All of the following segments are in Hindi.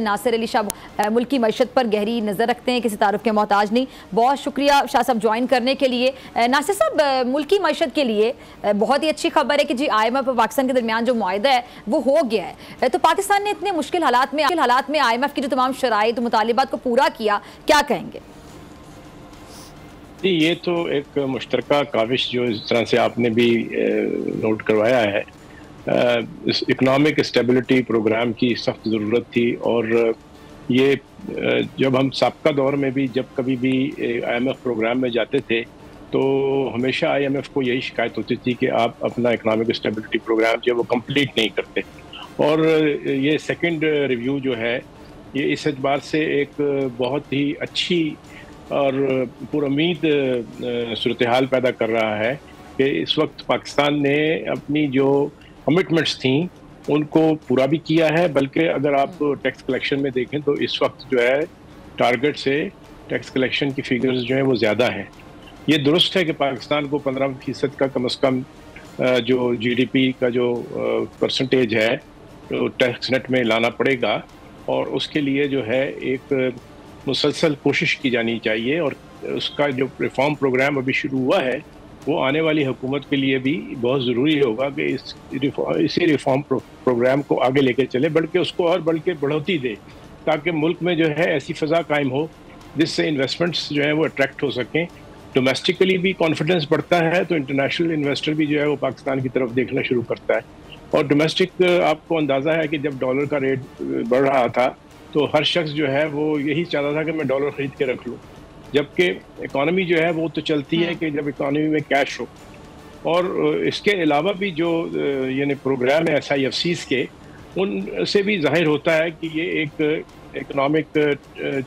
नासिर अली शाह मुल्क की मईशत पर गहरी नज़र रखते हैं, किसी तारुफ के मोहताज नहीं। बहुत शुक्रिया शाह साहब ज्वाइन करने के लिए। नासिर साहब, मुल्क की मईशत के लिए बहुत ही अच्छी खबर है कि जी IMF और पाकिस्तान के दरमियान जो मुआहदा है वो हो गया है। तो पाकिस्तान ने इतने मुश्किल हालात में IMF की जो तमाम शराइत मुतालिबात को पूरा किया, क्या कहेंगे? ये तो एक मुश्तरका काविश जो इस तरह से आपने भी नोट करवाया है, इस इकनॉमिक स्टेबिलिटी प्रोग्राम की सख्त ज़रूरत थी। और ये जब हम साबका दौर में भी जब कभी भी IMF प्रोग्राम में जाते थे तो हमेशा IMF को यही शिकायत होती थी कि आप अपना इकनॉमिक स्टेबिलिटी प्रोग्राम जो है वो कंप्लीट नहीं करते। और ये सेकंड रिव्यू जो है ये इस एतबार से एक बहुत ही अच्छी और पुरुम्मीद सूरत हाल पैदा कर रहा है कि इस वक्त पाकिस्तान ने अपनी जो कमिटमेंट्स थी उनको पूरा भी किया है, बल्कि अगर आप टैक्स कलेक्शन में देखें तो इस वक्त जो है टारगेट से टैक्स कलेक्शन की फिगर्स जो है वो ज़्यादा हैं। ये दुरुस्त है कि पाकिस्तान को 15% का कम से कम जो GDP का जो परसेंटेज है तो टैक्स नेट में लाना पड़ेगा, और उसके लिए जो है एक मुसलसल कोशिश की जानी चाहिए। और उसका जो रिफॉर्म प्रोग्राम अभी शुरू हुआ है वो आने वाली हुकूमत के लिए भी बहुत ज़रूरी होगा कि इसी रिफॉर्म प्रोग्राम को आगे लेके चले, बल्कि उसको और बल्कि बढ़ोतरी दे, ताकि मुल्क में जो है ऐसी फ़ज़ा कायम हो जिससे इन्वेस्टमेंट्स जो है वो अट्रैक्ट हो सकें। डोमेस्टिकली भी कॉन्फिडेंस बढ़ता है तो इंटरनेशनल इन्वेस्टर भी जो है वो पाकिस्तान की तरफ देखना शुरू करता है। और डोमेस्टिक आपको अंदाज़ा है कि जब डॉलर का रेट बढ़ रहा था तो हर शख्स जो है वो यही चाहता था कि मैं डॉलर ख़रीद के रख लूँ, जबकि इकॉनमी जो है वो तो चलती है कि जब इकॉनमी में कैश हो। और इसके अलावा भी जो यानी प्रोग्राम है SIFCs के, उनसे भी जाहिर होता है कि ये एक इकनॉमिक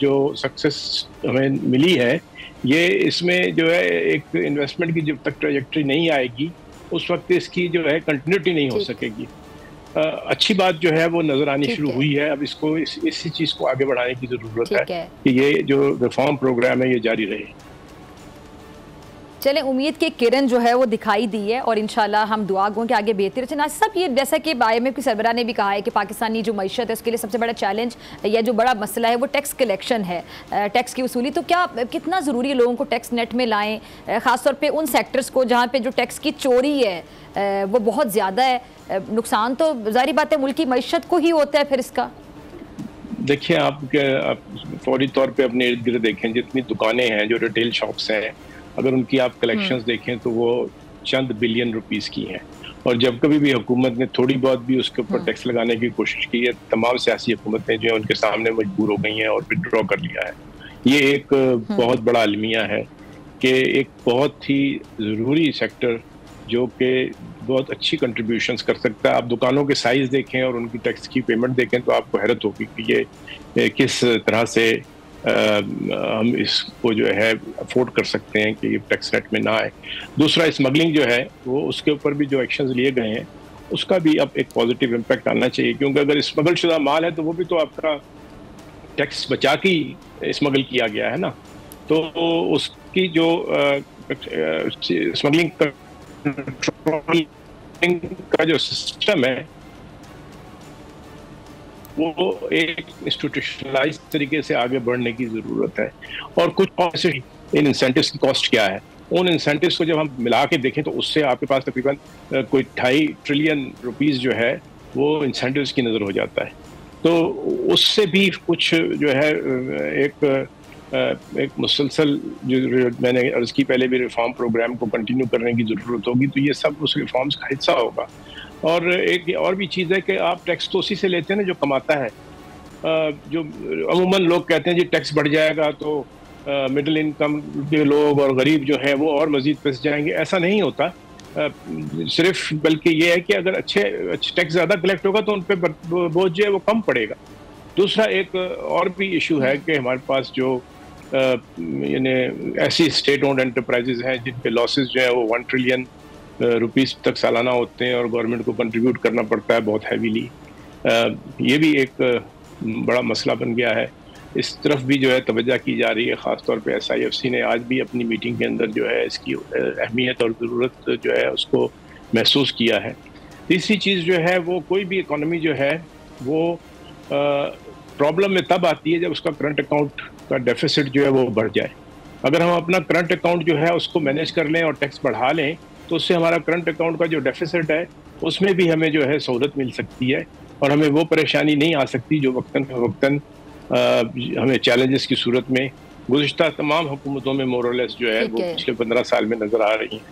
जो सक्सेस हमें मिली है, ये इसमें जो है एक इन्वेस्टमेंट की जब तक ट्रैजेक्टरी नहीं आएगी उस वक्त इसकी जो है कंटिन्यूटी नहीं हो सकेगी। अच्छी बात जो है वो नजर आनी शुरू हुई है। अब इसको इसी चीज को आगे बढ़ाने की जरूरत है कि ये जो रिफॉर्म प्रोग्राम है ये जारी रहे। चलें, उम्मीद की किरण जो है वो दिखाई दी है और इंशाल्लाह हम दुआ गो के आगे बेहतर रहे। नासिर साहब, ये जैसा कि IMF की सरबराह ने भी कहा है कि पाकिस्तानी जो मईशत है उसके लिए सबसे बड़ा चैलेंज या जो बड़ा मसला है वो टैक्स कलेक्शन है, टैक्स की वसूली। तो क्या कितना ज़रूरी है लोगों को टैक्स नेट में लाएँ, ख़ासतौर पर उन सेक्टर्स को जहाँ पर जो टैक्स की चोरी है वो बहुत ज़्यादा है? नुकसान तो ज़ाहिर बात है मुल्क की मईशत को ही होता है फिर इसका। देखिए, आप फौरी तौर पे अपने इर्द गिर्द देखें, जितनी दुकानें हैं जो रिटेल शॉप्स हैं, अगर उनकी आप कलेक्शंस देखें तो वो चंद बिलियन रुपीस की हैं। और जब कभी भी हुकूमत ने थोड़ी बहुत भी उसके ऊपर टैक्स लगाने की कोशिश की है, तमाम सियासी हुकूमतें जो है उनके सामने मजबूर हो गई हैं और विड्रॉ कर लिया है। ये एक बहुत बड़ा अलमिया है कि एक बहुत ही ज़रूरी सेक्टर जो कि बहुत अच्छी कंट्रीब्यूशंस कर सकता है। आप दुकानों के साइज़ देखें और उनकी टैक्स की पेमेंट देखें तो आपको हैरत होगी कि ये किस तरह से हम इसको जो है अफोर्ड कर सकते हैं कि ये टैक्स नेट में ना आए। दूसरा, स्मगलिंग जो है वो उसके ऊपर भी जो एक्शंस लिए गए हैं उसका भी अब एक पॉजिटिव इम्पैक्ट आना चाहिए, क्योंकि अगर स्मगल शुदा माल है तो वो भी तो आपका टैक्स बचा के स्मगल किया गया है ना। तो उसकी जो स्मगलिंग का जो सिस्टम है वो एक इंस्टीट्यूशनलाइज तरीके से आगे बढ़ने की जरूरत है। और कुछ इन इंसेंटिव्स की कॉस्ट क्या है, उन इंसेंटिव्स को जब हम मिला के देखें तो उससे आपके पास तकरीबन कोई 2.5 ट्रिलियन रुपीस जो है वो इंसेंटिव्स की नज़र हो जाता है। तो उससे भी कुछ जो है एक मुसलसल जो मैंने अर्ज़ की पहले भी रिफॉर्म प्रोग्राम को कंटिन्यू करने की ज़रूरत होगी। तो ये सब उस रिफॉर्म्स का हिस्सा होगा। और एक और भी चीज़ है कि आप टैक्स तो उसी से लेते हैं ना जो कमाता है। जो अमूमन लोग कहते हैं जी टैक्स बढ़ जाएगा तो मिडिल इनकम के लोग और गरीब जो हैं वो और मज़ीद फंस जाएंगे। ऐसा नहीं होता, सिर्फ बल्कि ये है कि अगर अच्छे टैक्स ज़्यादा कलेक्ट होगा तो उन पर बोझ जो है वो कम पड़ेगा। दूसरा एक और भी इशू है कि हमारे पास जो यानी ऐसी स्टेट ओन्ड एंटरप्राइजेज हैं जिनके लॉसेस जो है वो 1 ट्रिलियन रुपीस तक सालाना होते हैं और गवर्नमेंट को कंट्रीब्यूट करना पड़ता है बहुत हैवीली। ये भी एक बड़ा मसला बन गया है। इस तरफ भी जो है तवज्जो की जा रही है। ख़ासतौर पे SIFC ने आज भी अपनी मीटिंग के अंदर जो है इसकी अहमियत और ज़रूरत जो है उसको महसूस किया है। तीसरी चीज़ जो है वो कोई भी इकॉनमी जो है वो प्रॉब्लम में तब आती है जब उसका करंट अकाउंट का डेफिसिट जो है वो बढ़ जाए। अगर हम अपना करंट अकाउंट जो है उसको मैनेज कर लें और टैक्स बढ़ा लें तो उससे हमारा करंट अकाउंट का जो डेफिसिट है उसमें भी हमें जो है सहूलत मिल सकती है और हमें वो परेशानी नहीं आ सकती जो वक्तन फवक्तन हमें चैलेंजेस की सूरत में गुज़िश्ता तमाम हुकूमतों में मोरलेस जो है वो पिछले 15 साल में नजर आ रही हैं।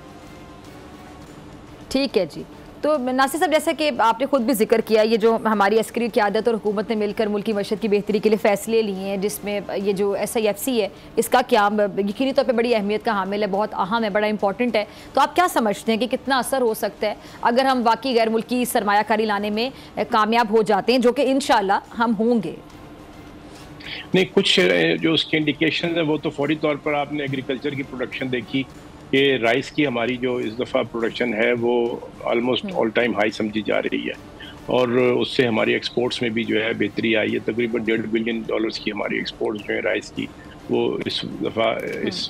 ठीक है जी। तो नासिर साहब, जैसा कि आपने खुद भी जिक्र किया, ये जो हमारी अस्करी क़यादत और हुकूमत ने मिलकर मुल्क की मईशत की बेहतरी के लिए फ़ैसले लिए हैं, जिसमें ये जो SIFC है इसका क़याम यकीनी तौर पे बड़ी अहमियत का हामिल है, बहुत अहम है, बड़ा इंपॉर्टेंट है। तो आप क्या समझते हैं कि कितना असर हो सकता है अगर हम वाकई गैर मुल्की सरमायाकारी लाने में कामयाब हो जाते हैं, जो कि इंशाल्लाह हम होंगे? नहीं, कुछ जो उसके इंडिकेशन है वो तो फौरी तौर पर आपने एग्रीकल्चर की प्रोडक्शन देखी कि राइस की हमारी जो इस दफ़ा प्रोडक्शन है वो ऑलमोस्ट ऑल टाइम हाई समझी जा रही है और उससे हमारी एक्सपोर्ट्स में भी जो है बेहतरी आई है। तकरीबन $1.5 बिलियन की हमारी एक्सपोर्ट्स जो है राइस की वो इस दफ़ा इस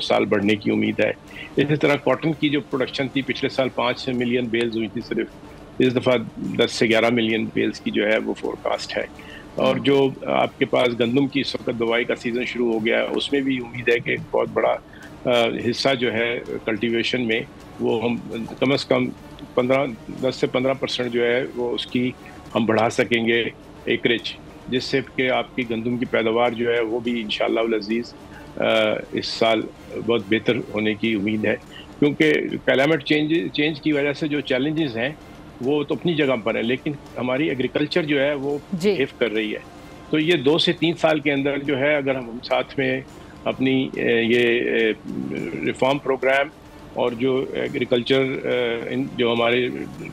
साल बढ़ने की उम्मीद है। इसी तरह कॉटन की जो प्रोडक्शन थी पिछले साल 5 मिलियन बेल्स हुई थी सिर्फ, इस दफ़ा 10 से 11 मिलियन बेल्स की जो है वो फोरकास्ट है। और जो आपके पास गंदम की इस वक्त दवाई का सीज़न शुरू हो गया है उसमें भी उम्मीद है कि एक बहुत बड़ा हिस्सा जो है कल्टीवेशन में वो हम कम से कम 10 से 15% जो है वो उसकी हम बढ़ा सकेंगे एकरेज, जिससे कि आपकी गंदम की पैदावार जो है वो भी इंशाअल्लाह अज़ीज़ इस साल बहुत बेहतर होने की उम्मीद है। क्योंकि क्लाइमेट चेंज की वजह से जो चैलेंजेस हैं वो तो अपनी जगह पर है, लेकिन हमारी एग्रीकल्चर जो है वो बिहेव कर रही है। तो ये 2 से 3 साल के अंदर जो है अगर हम साथ में अपनी ये रिफॉर्म प्रोग्राम और जो एग्रीकल्चर जो हमारे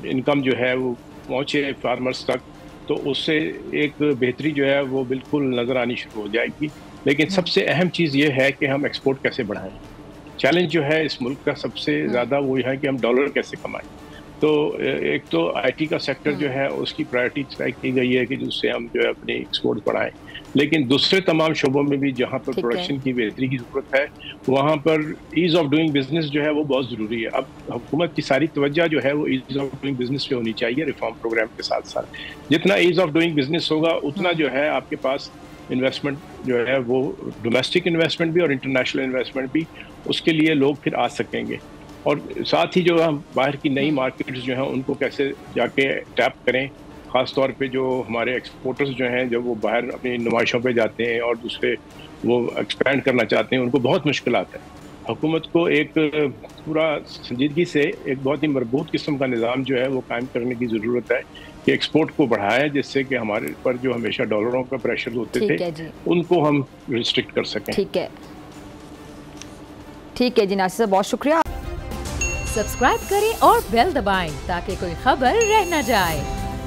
इनकम जो है वो पहुँचे फार्मर्स तक, तो उससे एक बेहतरी जो है वो बिल्कुल नज़र आनी शुरू हो जाएगी। लेकिन सबसे अहम चीज़ ये है कि हम एक्सपोर्ट कैसे बढ़ाएं। चैलेंज जो है इस मुल्क का सबसे ज़्यादा वो है कि हम डॉलर कैसे कमाएं। तो एक तो IT का सेक्टर जो है उसकी प्रायोरिटी तय की गई है कि जिससे हम जो है अपनी एक्सपोर्ट बढ़ाएं, लेकिन दूसरे तमाम शोबों में भी जहाँ पर प्रोडक्शन की बेहतरी की ज़रूरत है वहाँ पर ईज़ ऑफ डूइंग बिजनेस जो है वो बहुत ज़रूरी है। अब हुकूमत की सारी तवज्जो जो है वो ईज़ ऑफ डूइंग बिजनेस पे होनी चाहिए रिफॉर्म प्रोग्राम के साथ साथ। जितना ईज़ ऑफ डूइंग बिजनेस होगा उतना जो है आपके पास इन्वेस्टमेंट जो है वो डोमेस्टिक इन्वेस्टमेंट भी और इंटरनेशनल इन्वेस्टमेंट भी, उसके लिए लोग फिर आ सकेंगे। और साथ ही जो हम बाहर की नई मार्केट्स जो हैं उनको कैसे जाके टैप करें, ख़ास तौर पे जो हमारे एक्सपोर्टर्स जो हैं जब वो बाहर अपनी नुमाइशों पे जाते हैं और दूसरे वो एक्सपैंड करना चाहते हैं उनको बहुत मुश्किलात है। हुकूमत को एक पूरा संजीदगी से एक बहुत ही मजबूत किस्म का निज़ाम जो है वो कायम करने की ज़रूरत है कि एक्सपोर्ट को बढ़ाए, जिससे कि हमारे पर जो हमेशा डॉलरों का प्रेशर होते थे उनको हम रिस्ट्रिक्ट कर सकें। ठीक है जी नासिर साहब, बहुत शुक्रिया। सब्सक्राइब करें और बेल दबाएं ताकि कोई खबर रह न जाए।